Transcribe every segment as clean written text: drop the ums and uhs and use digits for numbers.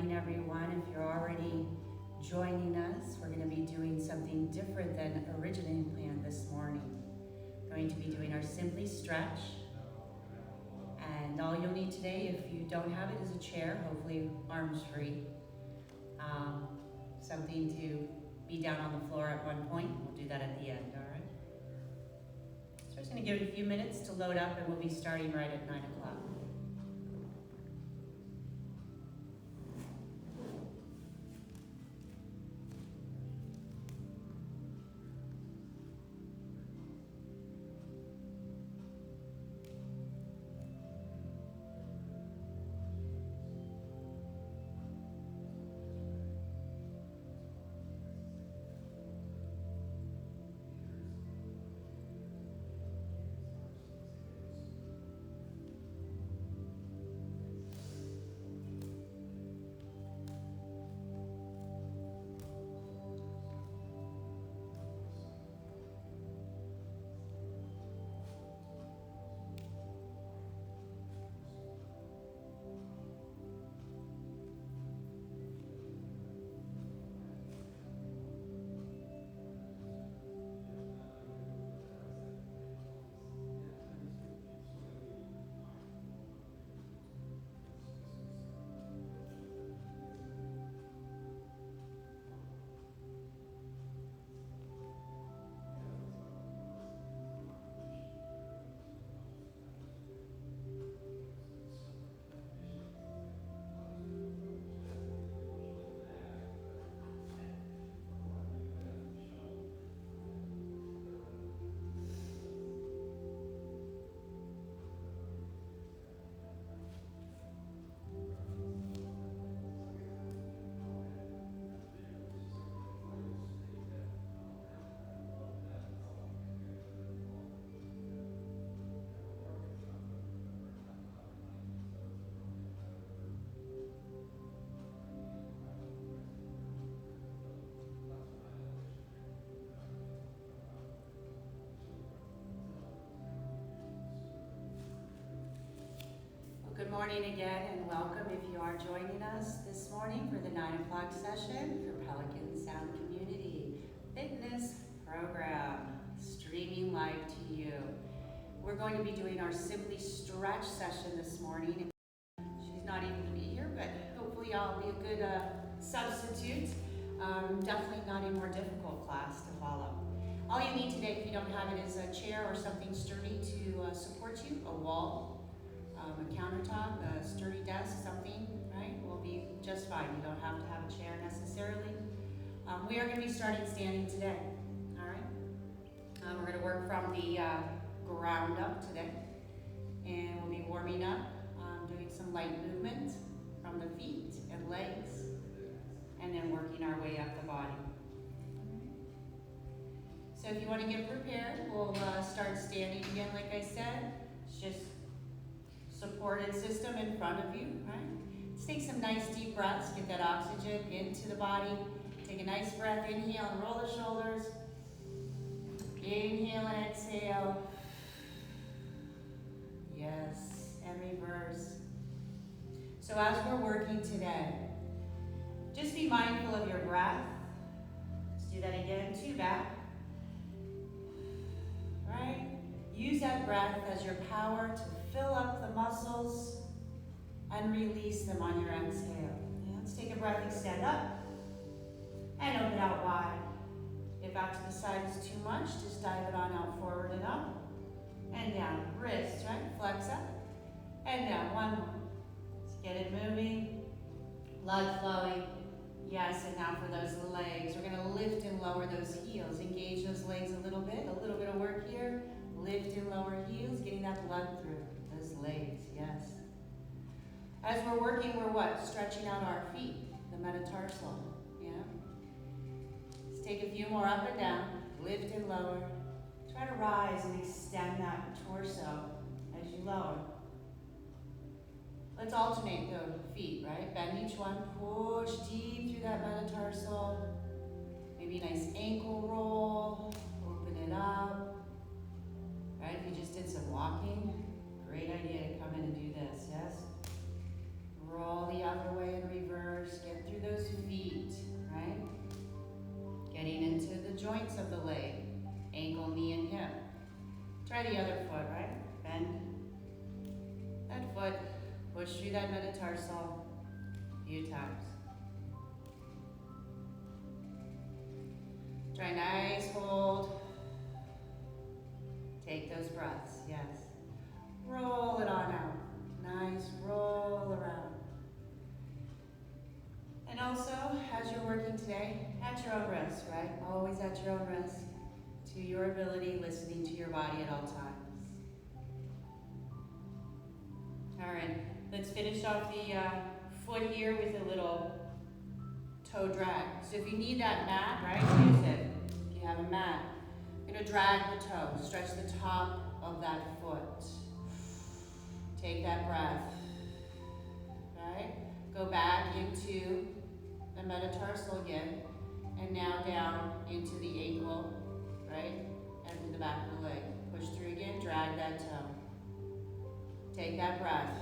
morning, everyone. If you're already joining us, we're going to be doing something different than originally planned this morning. We're going to be doing our Simply Stretch. And all you'll need today, if you don't have it, is a chair, hopefully arms free. Something to be down on the floor at one point. We'll do that at the end, all right? So I'm just going to give it a few minutes to load up, and we'll be starting right at 9 o'clock. Good morning again, and welcome if you are joining us this morning for the 9 o'clock session for Pelican Sound Community Fitness Program, streaming live to you. We're going to be doing our Simply Stretch session this morning. She's not able to be here, but hopefully I'll be a good substitute. Definitely not a more difficult class to follow. All you need today, if you don't have it, is a chair or something sturdy to support you, a wall, a countertop, a sturdy desk, something, right? Will be just fine. You don't have to have a chair necessarily. We are going to be starting standing today, all right? We're going to work from the ground up today, and we'll be warming up, doing some light movement from the feet and legs, and then working our way up the body. So if you want to get prepared, we'll start standing again, like I said. It's just supported system in front of you, right? Let's take some nice deep breaths, get that oxygen into the body. Take a nice breath, inhale and roll the shoulders. Inhale and exhale. Yes, and reverse. So as we're working today, just be mindful of your breath. Let's do that again, 2 back. Right? Use that breath as your power to fill up the muscles and release them on your exhale. Let's take a breath, extend up, and open out wide. If out to the side is too much, just dive it on out, forward and up, and down. Wrists, right? Flex up, and down. One more. Let's get it moving. Blood flowing. Yes, and now for those legs, we're going to lift and lower those heels. Engage those legs a little bit of work here. Lift and lower heels, getting that blood through those legs, yes. As we're working, we're what? Stretching out our feet, the metatarsal, yeah? Let's take a few more up and down, lift and lower. Try to rise and extend that torso as you lower. Let's alternate the feet, right? Bend each one, push deep through that metatarsal. Maybe a nice ankle roll, open it up. Right, if you just did some walking, great idea to come in and do this, yes? Roll the other way in reverse, Few times. Try nice hold. Take those breaths, yes. Roll it on out. Nice roll around. And also, as you're working today, at your own risk, right? Always at your own risk, to your ability, listening to your body at all times. All right, let's finish off the foot here with a little toe drag. So if you need that mat, right, use it. If you have a mat, you're gonna drag the toe, stretch the top of that foot. Take that breath, right? Go back into the metatarsal again, and now down into the ankle, right? And to the back of the leg. Push through again, drag that toe. Take that breath.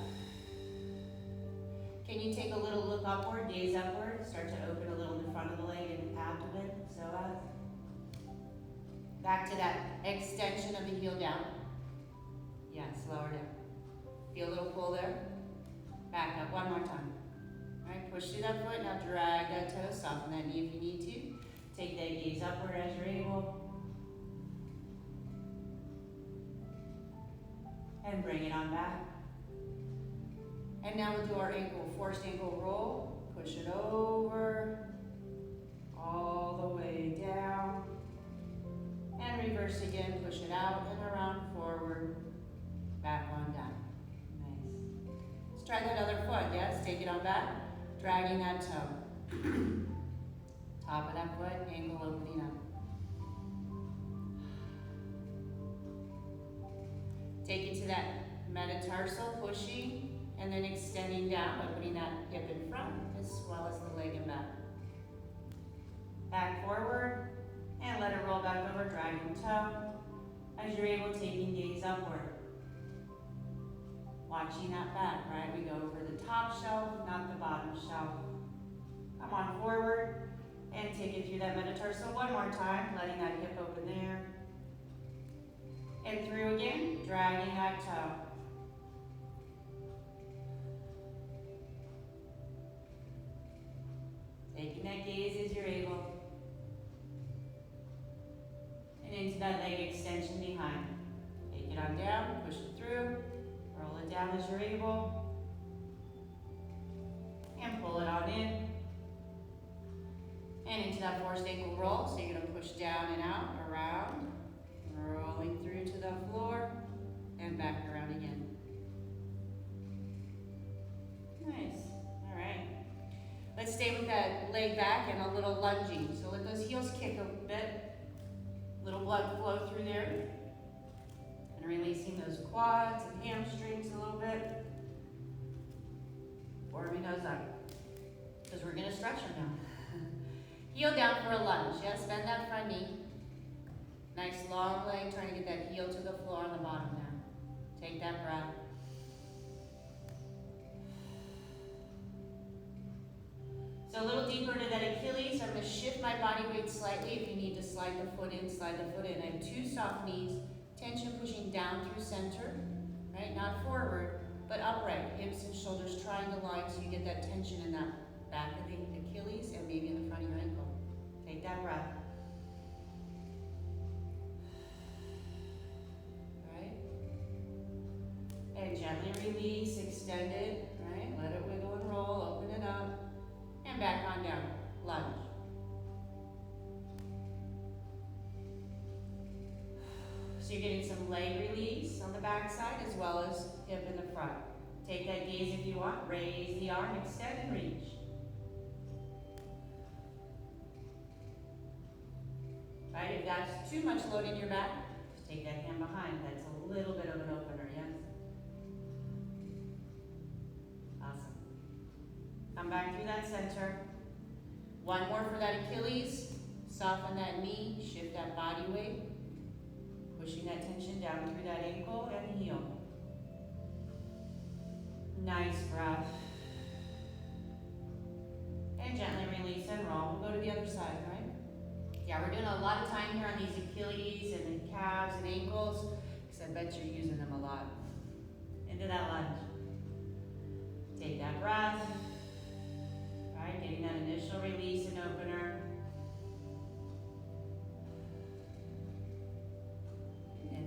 Can you take a little look upward, gaze upward, start to open a little in the front of the leg and abdomen, so back to that extension of the heel down. Yes, lower down. Feel a little pull there. Back up one more time. All right, push through that foot, now drag that toe, soften that knee if you need to. Take that gaze upward as you're able. And bring it on back. And now we'll do our ankle, forced ankle roll. Push it over, all the way down. And reverse again, push it out and around, forward, back on down. Nice. Let's try that other foot, yes? Take it on back, dragging that toe. Top of that foot, ankle opening up. Take it to that metatarsal, pushing, and then extending down, opening that hip in front, as well as the leg and back. Back forward, and let it roll back over, dragging toe. As you're able, taking gaze upward. Watching that back, right? We go over the top shelf, not the bottom shelf. Come on forward, and take it through that metatarsal one more time, letting that hip open there. And through again, dragging that toe. Taking that gaze as you're able. And into that leg extension behind. Take it on down, push it through, roll it down as you're able. And pull it on in. And into that forced ankle roll. So you're gonna push down and out, around, rolling through to the floor, and back around again. Nice, all right. Let's stay with that leg back and a little lunging. So let those heels kick a bit. Little blood flow through there. And releasing those quads and hamstrings a little bit. Warming those up. Because we're gonna stretch them now. Heel down for a lunge. Yes, bend that front knee. Nice long leg, trying to get that heel to the floor on the bottom now. Take that breath. So a little deeper into that Achilles, I'm going to shift my body weight slightly. If you need to slide the foot in, slide the foot in. I have two soft knees, tension pushing down through center, right? Not forward, but upright, hips and shoulders trying to line so you get that tension in that back of the Achilles and maybe in the front of your ankle. Take that breath. Right? And gently release, extend it, right? Let it wiggle and roll, open it up. And back on down, lunge. So you're getting some leg release on the back side as well as hip in the front. Take that gaze if you want, raise the arm, extend and reach. Right, if that's too much load in your back, just take that hand behind. That's a little bit of an opener, yes? Awesome. Come back through that center. One more for that Achilles. Soften that knee, shift that body weight. Pushing that tension down through that ankle and heel. Nice breath. And gently release and roll. We'll go to the other side, right? Yeah, we're doing a lot of time here on these Achilles and the calves and ankles, because I bet you're using them a lot. Into that lunge. Take that breath.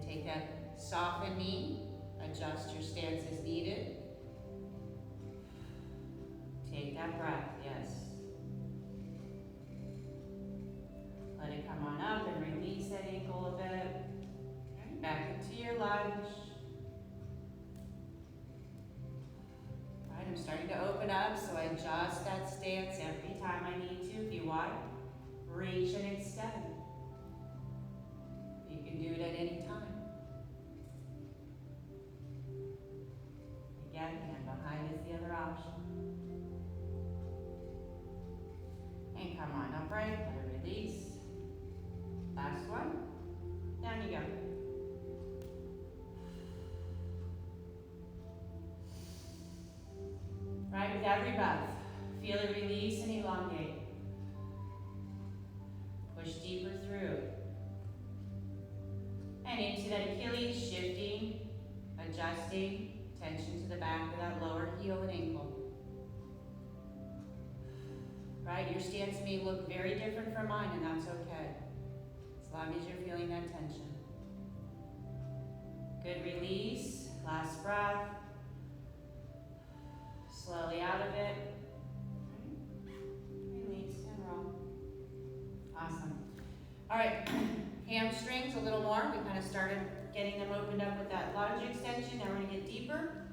Then take that softened knee, adjust your stance as needed. Take that breath, yes. Let it come on up and release that ankle a bit. Okay, back into your lunge. All right, I'm starting to open up, so I adjust that stance every time I need to. If you want, reach and extend. You can do it at any time. Again, hand behind is the other option. And come on upright, let it release. Last one. Down you go. Right, with every breath, feel it release and elongate. Push deeper through. And into that Achilles, shifting, adjusting, tension to the back of that lower heel and ankle. Right, your stance may look very different from mine, and that's okay. As long as you're feeling that tension. Good release, last breath. Slowly out of it. Release and roll. Awesome. All right, hamstrings a little more. We kind of started getting them opened up with that lunge extension. Now we're going to get deeper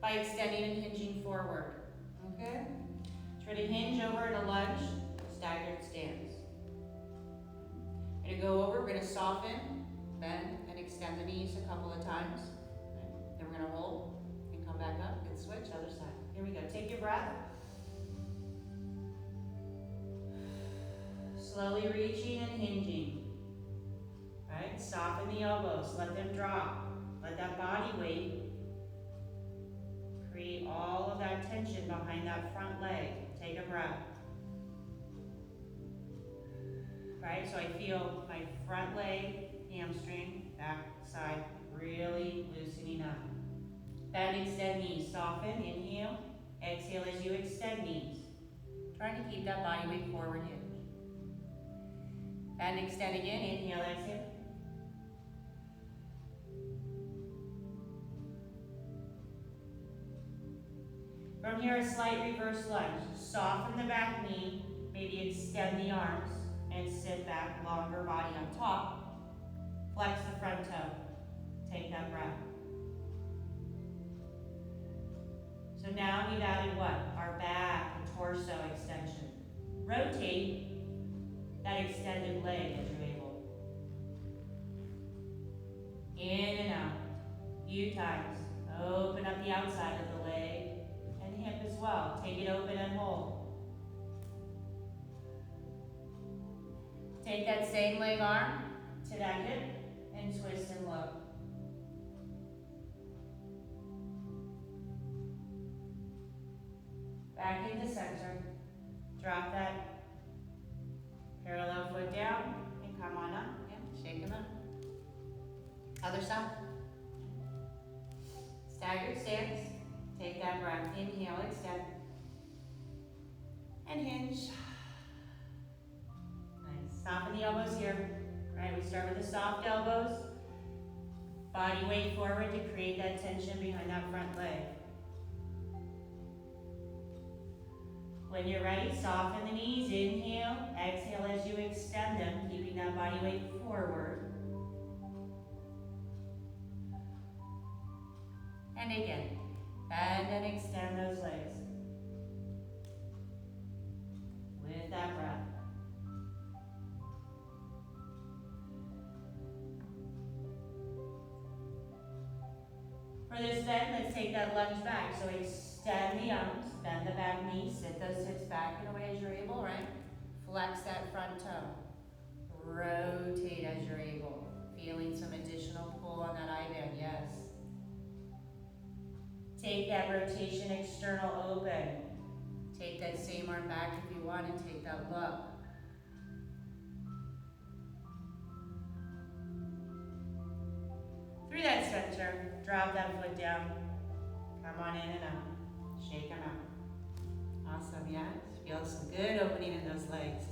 by extending and hinging forward. Okay? Try to hinge over in a lunge, staggered stance. We're going to go over, we're going to soften, bend, and extend the knees a couple of times. Okay. Then we're going to hold and come back up and switch, other side. Here we go, take your breath. Slowly reaching and hinging. Right, soften the elbows, let them drop. Let that body weight create all of that tension behind that front leg. Take a breath. Right, so I feel my front leg, hamstring, back side really loosening up. Bend, extend knees, soften, inhale. Exhale as you extend knees. Trying to keep that body weight forward hinge. Bend, extend again, inhale, exhale. From here, a slight reverse lunge. Soften the back knee, maybe extend the arms, and sit back, longer body on top. Flex the front toe. Take that breath. So now we've added what? Our back and torso extension. Rotate that extended leg as you're able. In and out. Few times. Open up the outside of the leg and hip as well. Take it open and hold. Take that same leg arm to that hip and twist and look. Back into center. Drop that parallel foot down and come on up. Yeah, shake them up. Other side. Staggered stance. Take that breath. Inhale, extend. And hinge. Nice. Soften the elbows here. All right, we start with the soft elbows. Body weight forward to create that tension behind that front leg. When you're ready, soften the knees. Inhale, exhale as you extend them, keeping that body weight forward. And again, bend and extend those legs. With that breath. For this bend, let's take that lunge back. So extend the arms, bend the back knee, sit those hips back in a way as you're able, right? Flex that front toe. Rotate as you're able. Feeling some additional pull on that I-band, yes. Take that rotation external open. Take that same arm back if you want and take that look. Through that center, drop that foot down. Come on in and out. Shake them out. Awesome, yes. Feel some good opening in those legs.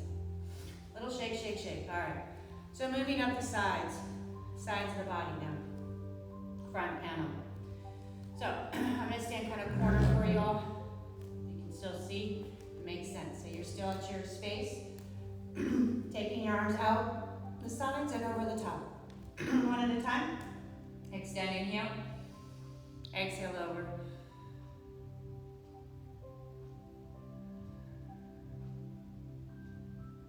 Little shake, shake, shake. All right. So moving up the sides. sides of the body now. Front panel. So I'm gonna stand kind of corner for you all. You can still see, it makes sense. So you're still at your space. Taking your arms out the sides and over the top. One at a time. Extend, inhale. Exhale over.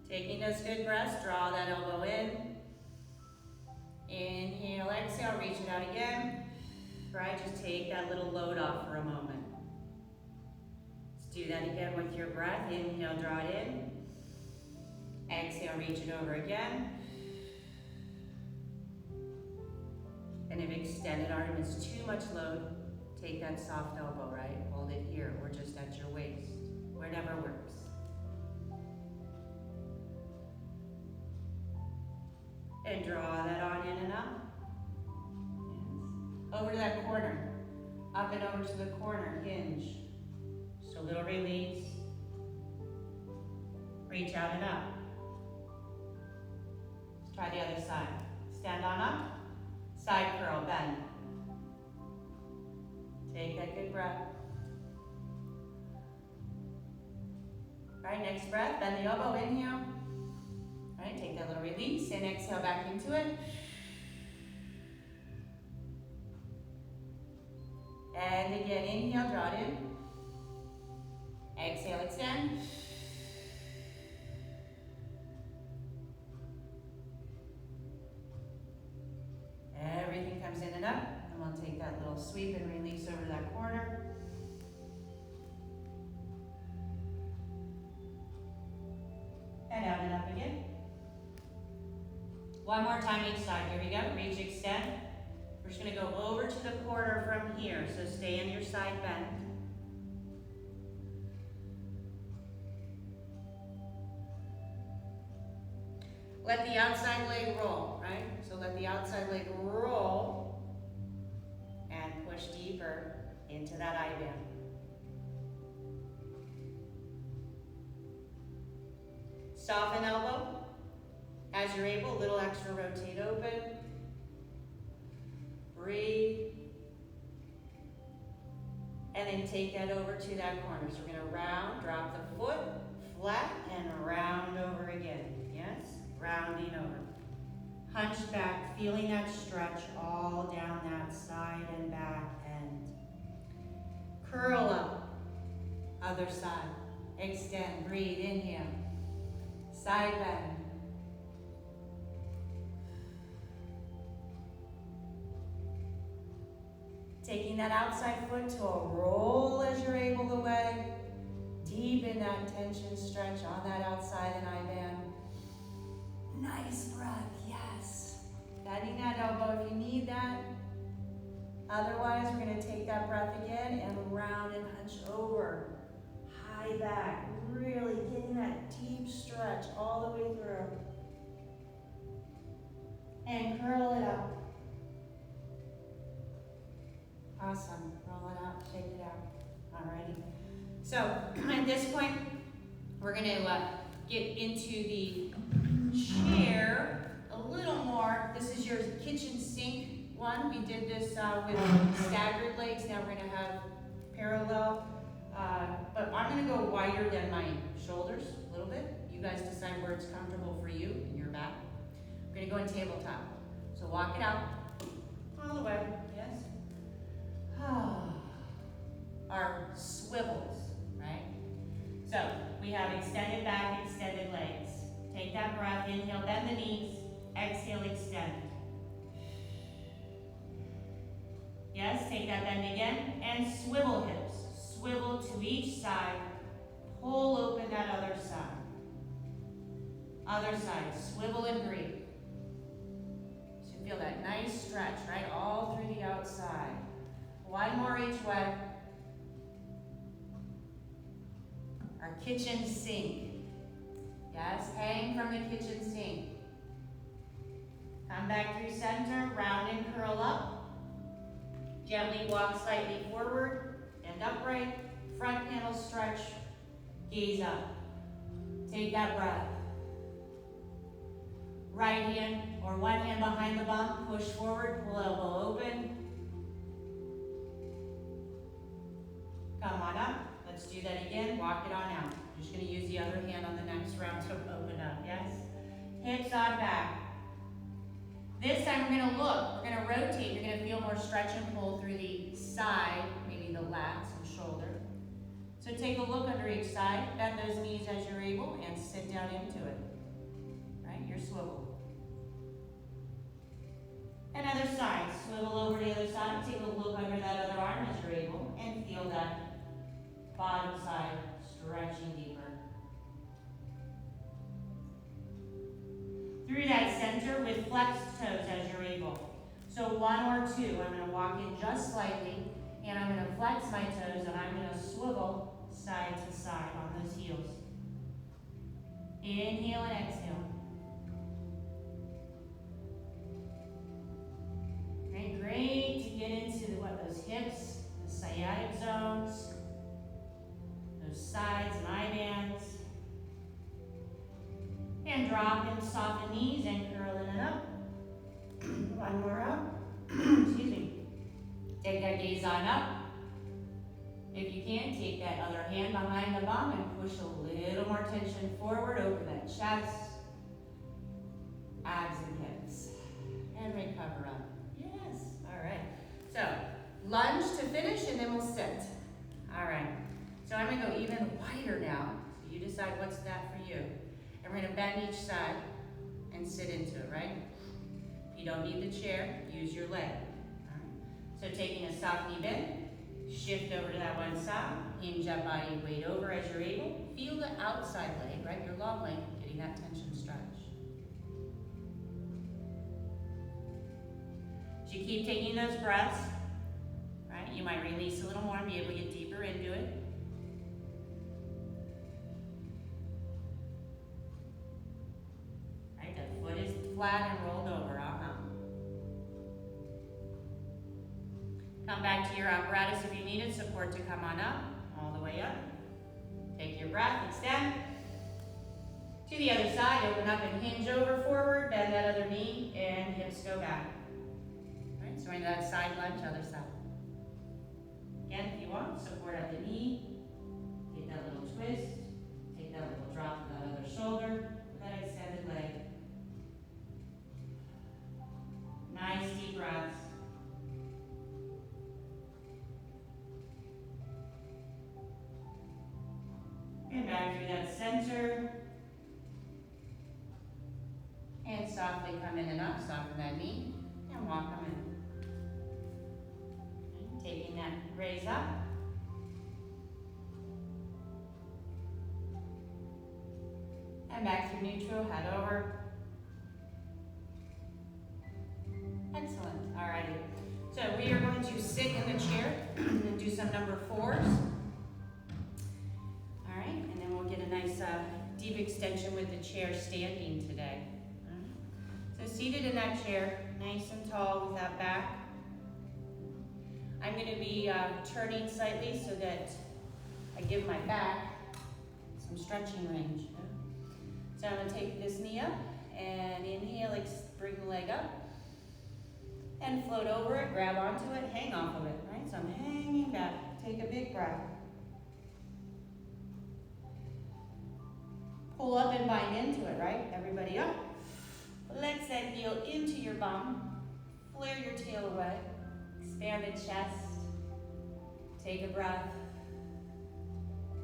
Taking those good breaths, draw that elbow in. Inhale, exhale, reach it out again. Right, just take that little load off for a moment. Let's do that again with your breath. Inhale, draw it in. Exhale, reach it over again. And if extended arm is too much load, take that soft elbow, right? Hold it here or just at your waist, whatever works. And draw that on in and up. Yes. Over to that corner. Up and over to the corner, hinge. Just a little release. Reach out and up. Let's try the other side. Stand on up. Side curl, bend. Take that good breath. All right, next breath, bend the elbow, inhale. All right, take that little release and exhale back into it. And again, inhale, draw it in. Exhale, extend. Everything comes in and up, and we'll take that little sweep and release over that corner. And out and up again. One more time each side. Here we go. Reach, extend. We're just going to go over to the corner from here, so stay in your side bend. Let the outside leg roll, right? So let the outside leg roll and push deeper into that I band. Soften elbow. As you're able, a little extra rotate open. Breathe. And then take that over to that corner. So we're going to round, drop the foot, flat, and round over again. Yes? Rounding over. Hunch back, feeling that stretch all down that side and back end. Curl up. Other side. Extend, breathe, inhale. Side bend. Taking that outside foot to a roll as you're able the leg. Deep in that tension stretch on that outside and I band. Nice breath, yes. Bending that elbow if you need that. Otherwise, we're going to take that breath again and round and hunch over. High back, really getting that deep stretch all the way through. And curl it up. Awesome. Roll it out, shake it out. Alrighty. So at this point, we're going to get into the chair a little more. This is your kitchen sink one. We did this with staggered legs. Now we're going to have parallel. But I'm going to go wider than my shoulders a little bit. You guys decide where it's comfortable for you in your back. We're going to go in tabletop. So walk it out all the way. Yes. Our swivels, right? So we have extended back, extended legs. Take that breath, inhale, bend the knees, exhale, extend. Yes, take that bend again, and swivel hips. Swivel to each side, pull open that other side. Other side, swivel and breathe. So feel that nice stretch, right, all through the outside. One more each way. Our kitchen sink. Yes, hang from the kitchen sink. Come back through center, round and curl up. Gently walk slightly forward and upright. Front panel stretch, gaze up. Take that breath. Right hand or one hand behind the bum, push forward, pull elbow open. Come on up. Let's do that again. Walk it on out. I'm just going to use the other hand on the next round to open up, yes? Hips on back. This time we're going to look. We're going to rotate. You're going to feel more stretch and pull through the side, maybe the lats and shoulder. So take a look under each side. Bend those knees as you're able and sit down into it. Right? Your swivel. And other side. Swivel over to the other side. Take a look under that other arm as you're able and feel that bottom side stretching deeper. Through that center with flexed toes as you're able. So one or two, I'm going to walk in just slightly and I'm going to flex my toes and I'm going to swivel side to side on those heels. Inhale and exhale. Okay, great to get into those hips, the sciatic zones, those sides and eye bands. And drop and soften knees and curl in and up. One more up. Excuse me. Take that gaze on up. If you can, take that other hand behind the bum and push a little more tension forward over that chest, abs and hips. And recover up. Yes. All right. So, lunge to finish and then we'll sit. All right. So I'm going to go even wider now. So you decide what's that for you. And we're going to bend each side and sit into it, right? If you don't need the chair, use your leg. All right. So taking a soft knee bend, shift over to that one side, hinge that body weight over as you're able. Feel the outside leg, right? Your long leg, getting that tension stretch. As you keep taking those breaths, right? You might release a little more and be able to get deeper into it. Foot is flat and rolled over, Come back to your apparatus if you need it. Support to come on up, all the way up. Take your breath, extend. To the other side, open up and hinge over forward, bend that other knee, and hips go back. All right, so we're in that side lunge, other side. Again, if you want, support at the knee. Take that little twist. Take that little drop to that other shoulder, that extended leg. Nice deep breaths. And back through that center. And softly come in and up, soften that knee, and walk them in. And taking that raise up. And back through neutral, head over. Excellent, alrighty. So we are going to sit in the chair and do some number 4s. All right, and then we'll get a nice deep extension with the chair standing today. So seated in that chair, nice and tall with that back. I'm going to be turning slightly so that I give my back some stretching range. So I'm going to take this knee up and inhale, bring the leg up. And float over it, grab onto it, hang off of it, right? So I'm hanging back. Take a big breath. Pull up and bind into it, right? Everybody up. Flex that heel into your bum. Flare your tail away. Expanded chest. Take a breath.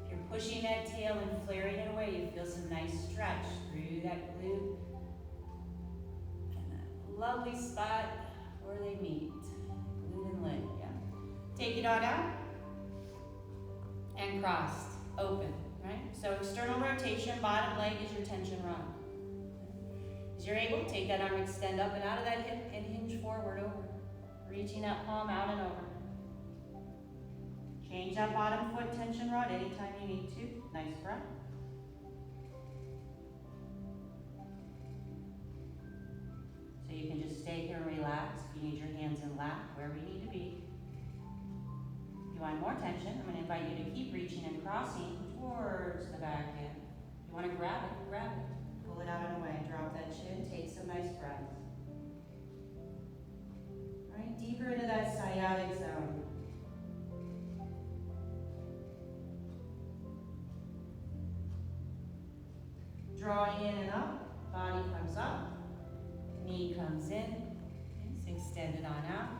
If you're pushing that tail and flaring it away, you feel some nice stretch through that glute. And that lovely spot where they meet, glute and leg, yeah. Take it on out, and crossed, open, right? So external rotation, bottom leg is your tension rod. As you're able, take that arm, extend up and out of that hip, and hinge forward over, reaching that palm out and over. Change that bottom foot tension rod anytime you need to. Nice breath. So you can just stay here and relax. If you need your hands in lap, wherever you need to be. If you want more tension, I'm going to invite you to keep reaching and crossing towards the back end. If you want to grab it, grab it. Pull it out and away. Drop that chin. Take some nice breaths. All right, deeper into that sciatic zone. Drawing in and up. Body comes up. Knee comes in. Yes, extend it on out.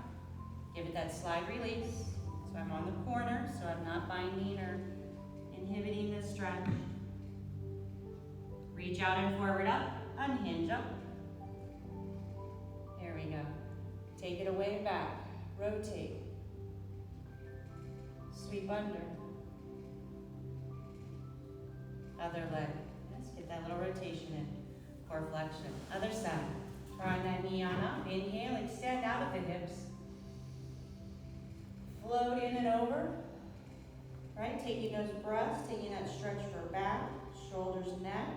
Give it that slide release. So I'm on the corner, so I'm not binding or inhibiting the stretch. Reach out and forward up, unhinge up. There we go. Take it away and back. Rotate. Sweep under. Other leg. Let's get that little rotation in. Core flexion. Other side. Drawing that knee on up. Inhale, extend out of the hips. Float in and over. Right, taking those breaths, taking that stretch for back, shoulders, neck.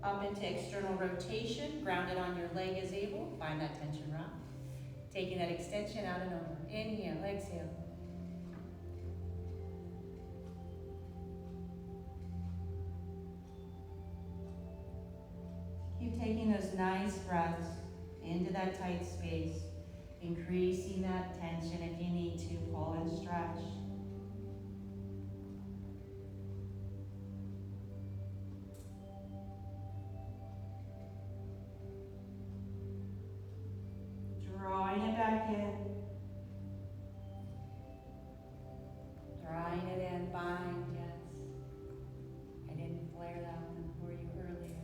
Up into external rotation, grounded on your leg as able. Find that tension rock. Taking that extension out and over. Inhale, exhale. Keep taking those nice breaths into that tight space, increasing that tension if you need to, pull and stretch. Drawing it back in. Drawing it in, bind, yes. I didn't flare that one for you earlier.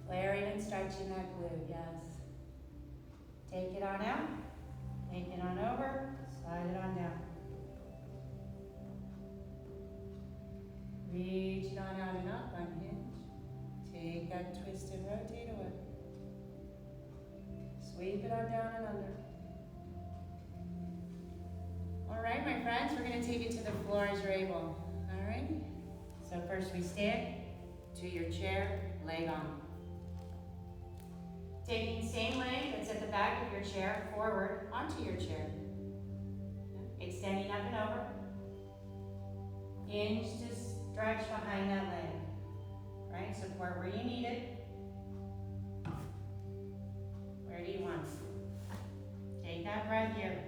Flaring and stretching that glute, yes. Take it on out, take it on over, slide it on down. Reach it on out and up, unhinge. Take that twist and rotate away. Sweep it on down and under. All right, my friends, we're gonna take it to the floor as you're able. All right? So first we stand to your chair, leg on. Taking same leg that's at the back of your chair, forward onto your chair. Extending up and over. Hinge to stretch behind that leg. Right, support where you need it. Where do you want it? Take that breath here.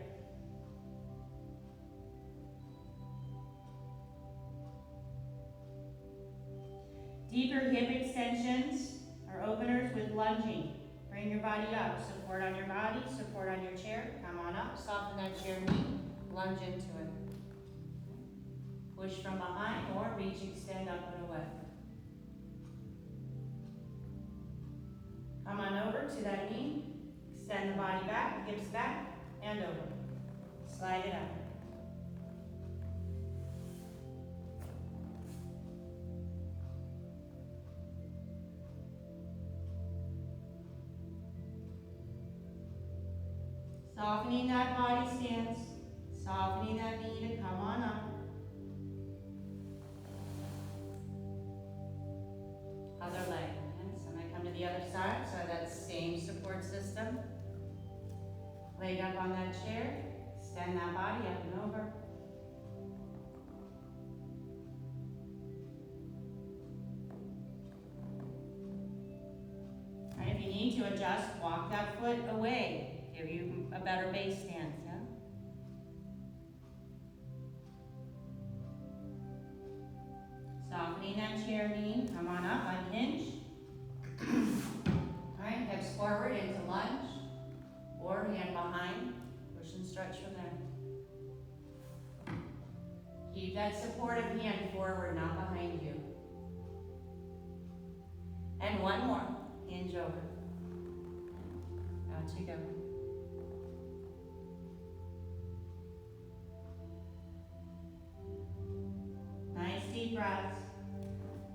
Deeper hip extensions are openers with lunging. Bring your body up. Support on your body, support on your chair. Come on up, soften that chair knee, lunge into it. Push from behind or reach, extend up and away. Come on over to that knee. Extend the body back, hips back, and over. Slide it up. Softening that body stance. Softening that knee to come on up. Other leg. To the other side, so that same support system. Leg up on that chair, extend that body up and over. All right, if you need to adjust, walk that foot away. Give you a better base stance, yeah? Softening that chair knee, come on up, unhinge. All right, hips forward into lunge or hand behind. Push and stretch from there. Keep that supportive hand forward, not behind you. And one more. Hinge over. Out you go. Nice deep breaths.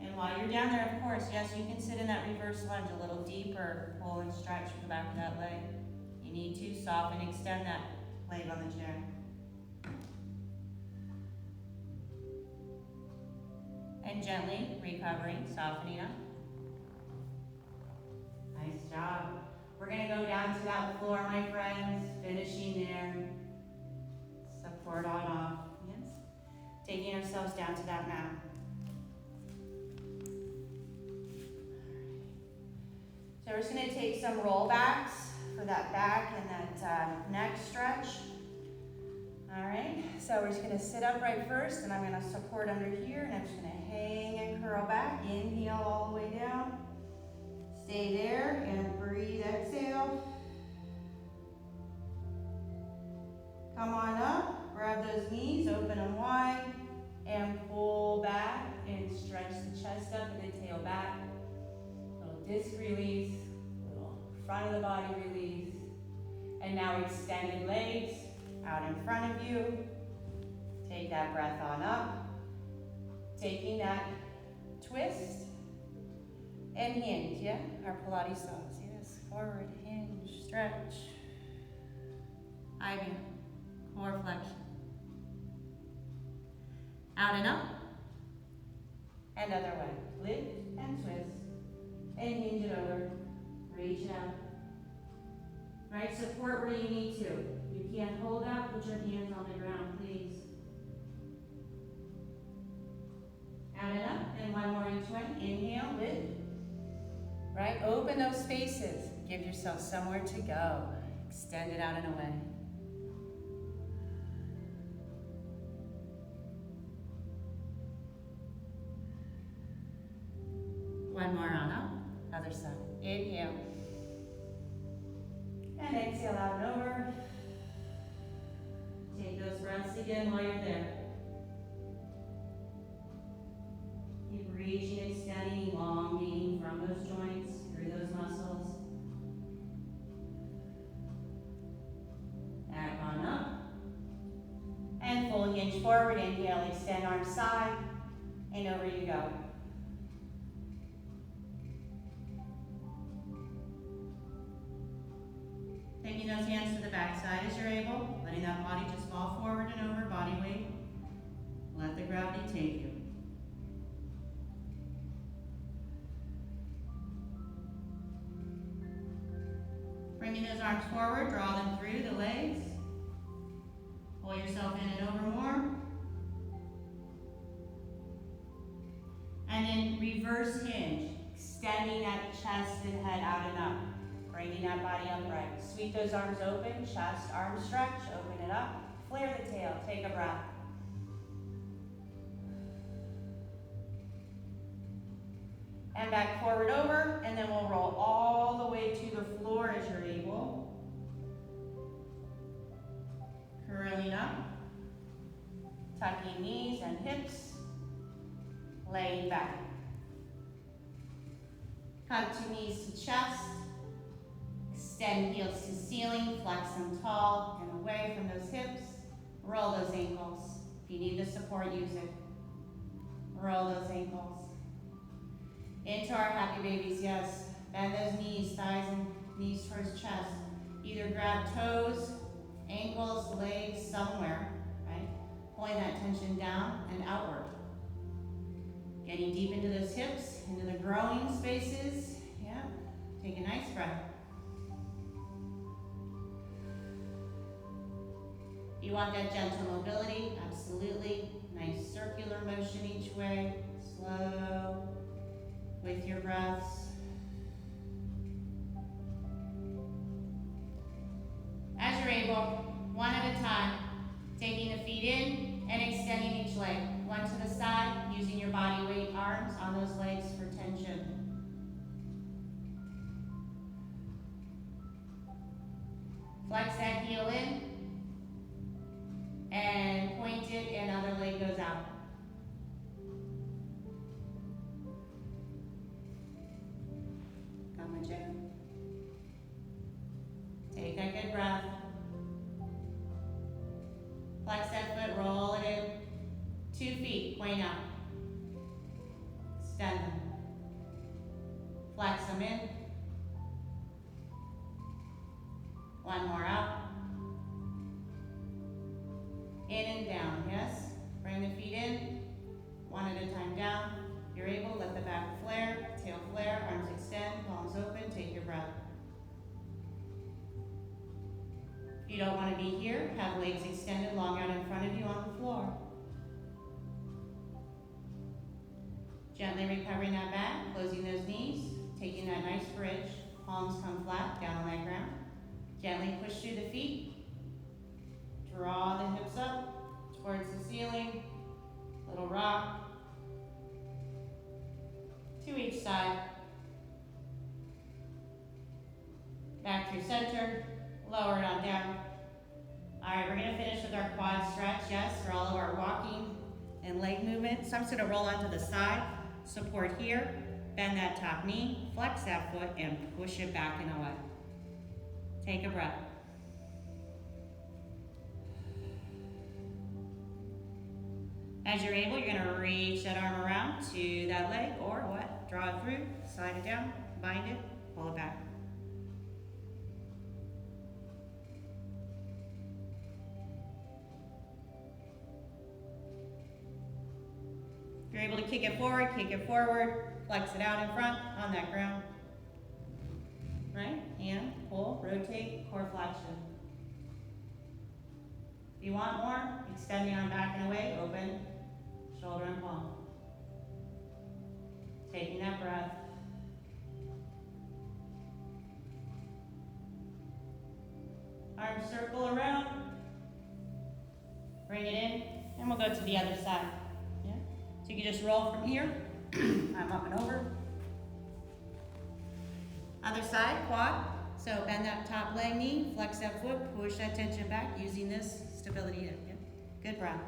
And while you're down there, of course, yes, you can sit in that reverse lunge a little deeper, pull and stretch from the back of that leg. You need to soften, extend that leg on the chair. And gently recovering, softening up. Nice job. We're gonna go down to that floor, my friends, finishing there. Support on off, yes. down to that mat. So we're just gonna take some rollbacks for that back and that neck stretch. All right, so we're just gonna sit upright first, and I'm gonna support under here, and I'm just gonna hang and curl back. Inhale all the way down. Stay there and breathe, exhale. Come on up, grab those knees, open them wide, and pull back and stretch the chest up and the tail back. Little disc release, little front of the body release. And now extended legs out in front of you. Take that breath on up. Taking that twist and hinge, yeah? Our Pilates style. See this? Forward, hinge, stretch. IBM, core flexion. Out and up. And other way. Lift and twist. And hinge it over. Reach it out. Right, support where you need to. You can't hold out, put your hands on the ground, please. Out and up, and one more each way. Inhale, lift. Right, open those spaces. Give yourself somewhere to go. Extend it out and away. One more on up, other side. Inhale. And exhale out and over. Take those breaths again while you're there. Keep reaching, extending, elongating from those joints, through those muscles. Back on up. And full hinge forward. Inhale, extend arms side, and over you go. Taking those hands to the back side as you're able, letting that body just fall forward and over, body weight. Let the gravity take you. Bringing those arms forward, draw them through the legs. Pull yourself in and over more. And then reverse hinge, extending that chest and head out and up. Bringing that body upright. Sweep those arms open, chest, arm stretch, open it up. Flare the tail, take a breath. And back forward over, and then we'll roll all the way to the floor as you're able. Curling up. Tucking knees and hips. Laying back. Come to knees to chest. Extend heels to ceiling, flex them tall and away from those hips. Roll those ankles. If you need the support, use it. Roll those ankles. Into our happy babies, yes. Bend those knees, thighs and knees towards chest. Either grab toes, ankles, legs, somewhere, right? Pulling that tension down and outward. Getting deep into those hips, into the growing spaces. Yeah, take a nice breath. You want that gentle mobility? Absolutely. Nice circular motion each way. Slow with your breaths. As you're able, one at a time, taking the feet in and extending each leg. One to the side, using your body weight, arms on those legs for tension. Flex that heel in. And point it, and other leg goes out. Come on, Jim. Take that good breath. Flex that foot, roll it in. 2 feet, point out. Extend them. Flex them in. One more out. In and down, yes? Bring the feet in, one at a time down. If you're able, let the back flare, tail flare, arms extend, palms open, take your breath. If you don't want to be here, have legs extended long out in front of you on the floor. recovering that back, closing those knees, taking that nice bridge. Palms come flat, down on that ground. Gently push through the feet. Draw the hips up towards the ceiling. Little rock. To each side. Back through center. Lower it on down. All right, we're gonna finish with our quad stretch, yes, for all of our walking and leg movement. So I'm just gonna roll onto the side, support here, bend that top knee, flex that foot, and push it back and away. Take a breath. As you're able, you're gonna reach that arm around to that leg, or what? Draw it through, slide it down, bind it, pull it back. If you're able to kick it forward, flex it out in front on that ground. Right? And pull, rotate, core flexion. If you want more, extend the arm back and away, open, shoulder and palm. Taking that breath. Arms circle around. Bring it in, and we'll go to the other side. Yeah? So you can just roll from here. I'm up and over. Other side, quad. So bend that top leg knee, flex that foot, push that tension back using this stability here. Yeah? Good breath.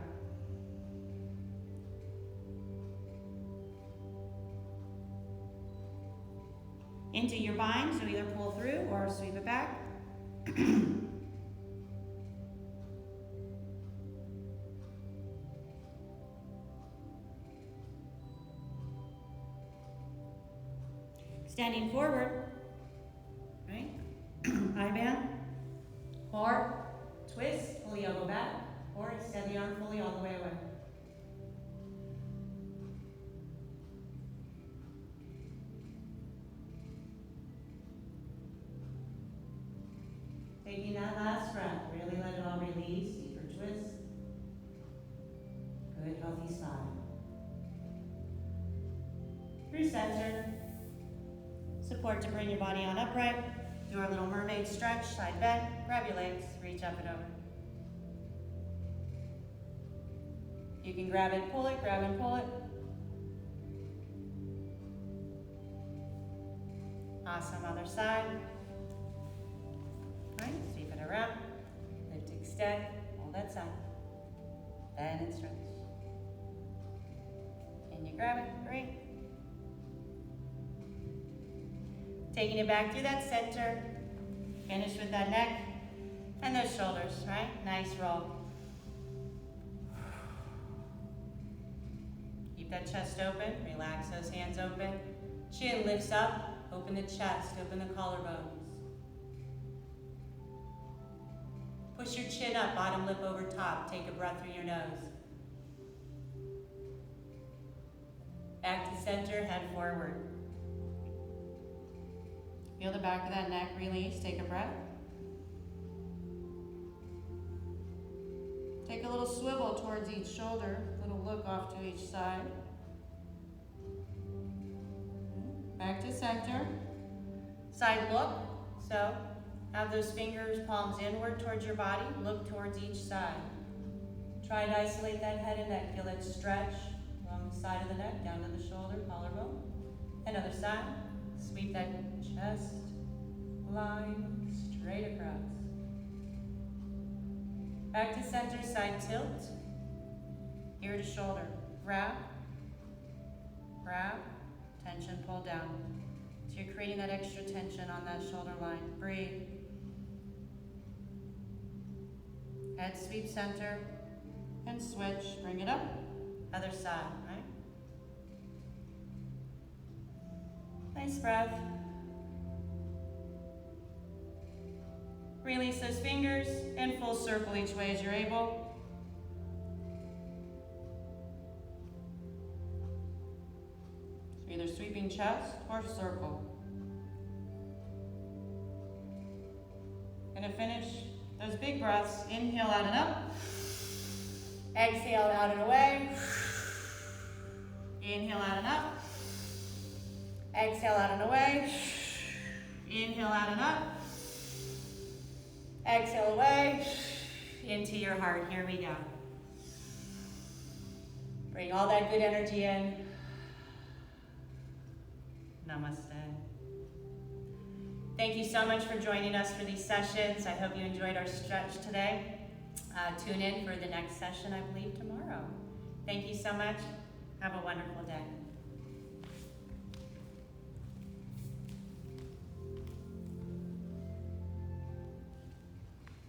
Into your bind, so either pull through or sweep it back. Standing forward, right? High band, or twist, pull the elbow back, or extend the arm fully all the way away. Taking that last breath, really let it all release, deeper twist. Good, healthy smile. Through center. Support to bring your body on upright. Do our little mermaid stretch, side bend, grab your legs, reach up and over. You can grab and pull it, grab and pull it. Awesome, other side. All right, sweep it around. Lift, extend, hold that side. Bend and stretch. Can you grab it? Great. Taking it back through that center. Finish with that neck and those shoulders, right? Nice roll. Keep that chest open. Relax those hands open. Chin lifts up. Open the chest. Open the collarbones. Push your chin up. Bottom lip over top. Take a breath through your nose. Back to center. Head forward. Feel the back of that neck release. Take a breath. Take a little swivel towards each shoulder. Little look off to each side. Back to center. Side look. So have those fingers, palms inward towards your body. Look towards each side. Try to isolate that head and neck. Feel it stretch along the side of the neck, down to the shoulder, collarbone. Another side. Sweep that chest line straight across. Back to center, side tilt. Ear to shoulder. Grab, grab, tension, pull down. So you're creating that extra tension on that shoulder line. Breathe. Head sweep center and switch. Bring it up. Other side, right? Nice breath. Release those fingers and full circle each way as you're able. So either sweeping chest or circle. Gonna finish those big breaths. Inhale out and up. Exhale out and away. Inhale out and up. Exhale out and away. Inhale out and up. Exhale away. Into your heart. Here we go. Bring all that good energy in. Namaste. Thank you so much for joining us for these sessions. I hope you enjoyed our stretch today. Tune in for the next session, I believe, tomorrow. Thank you so much. Have a wonderful day.